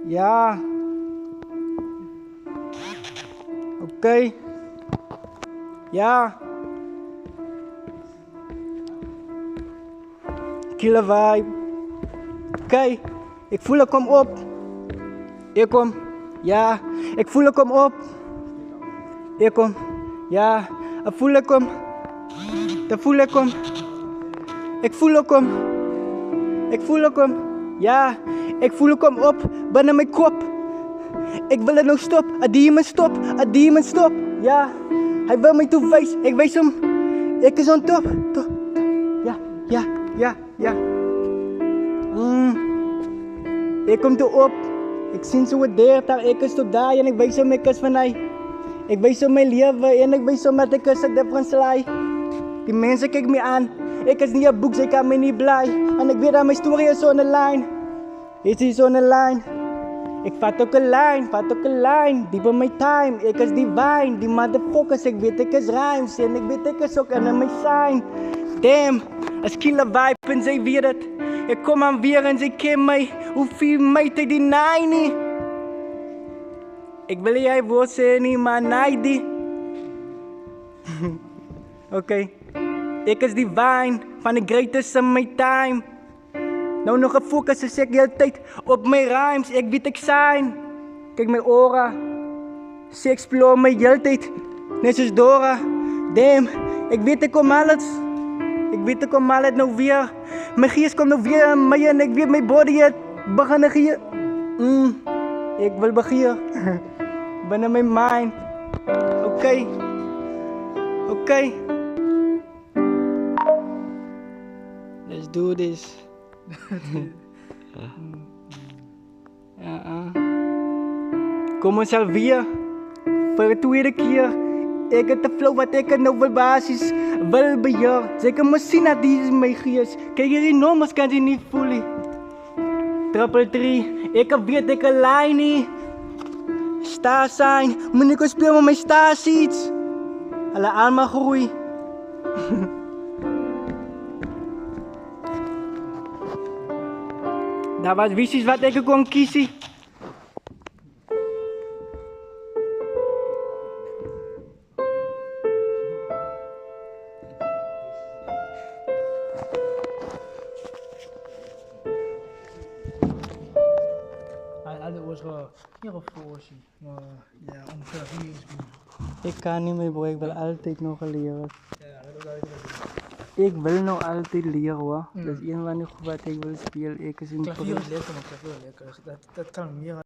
Ja. Oké. Ja. Killer vibe. Oké. Ik voel er, kom op. Hier kom. Ja. Ik voel er, kom op. Hier kom. Ja. Ik voel er, kom. Ik voel er, kom. Ik voel er, kom. Ik voel er, kom. Ja. Ik voel er, kom op. Binnen mijn kop. Ik wil het nou stop. A demon stop. A demon stop. Ja. Hij wil mij toewijzen. Ik wijs hem. Ik is on top. Top. Ja. Ja. Ja. Ja. Ik kom toe op. Ik zie zo het deert daar. Ik is tot daar en ik wijs hem. Ik is van hij. Ik wijs hem mijn leven en ik wijs hem dat ik is een different sly. Die mensen kijken me aan. Ik is niet een boek, ze kan me niet blij. En ik weet dat mijn story is on the line. Is die on the line? Ik vat ook een lijn, diep in mijn time. Ik is divine, die motherfuckers, ik weet ik is rhymes. En ik weet ik is ook in mijn sign. Damn, als killer vibe en zij weet het. Ik kom aan weer en zij ken mij. Hoeveel meter die nine? Ik wil jij woord zeggen, maar nee die. Oké. Ik is divine, van de greatest in my time. Nou nog gefocust is ik de hele tijd op mijn rhymes, ik weet ik zijn. Kijk mijn aura, ze explore mij de hele tijd, net zoals Dora. Damn, ik weet ik kom alles. Ik weet ik kom alles nou weer. Mijn geest komt nou weer aan mij en ik weet mijn body het beginnen hier. Ik wil beginnen. Binnen mijn mind. Oké. Oké. Let's do this. Kom ons alweer. Voor de tweede keer. Ik heb de flow wat ik nou wil basis wil beheer. Zeker moet zien dat die is mijn geest. Kijk hier die nummers kan je niet voelen. 333. Ik weet ik een lijn niet. Star zijn. Moet ik spelen met mijn star seeds. Alle allemaal groei. Dat was visies wat ik kon kiezen. Alle unsere ihre Vorsi. Ja, ongeveer 4 is goed. Ik kan niet meer, boy. Ik wil altijd nog leren. Ja, dat is Ik wil nog altijd leren, hoor. Dat is een van de wat ik wil spelen. Ik is een klavier is lekker, maar klavier is lekker. Dat kan meer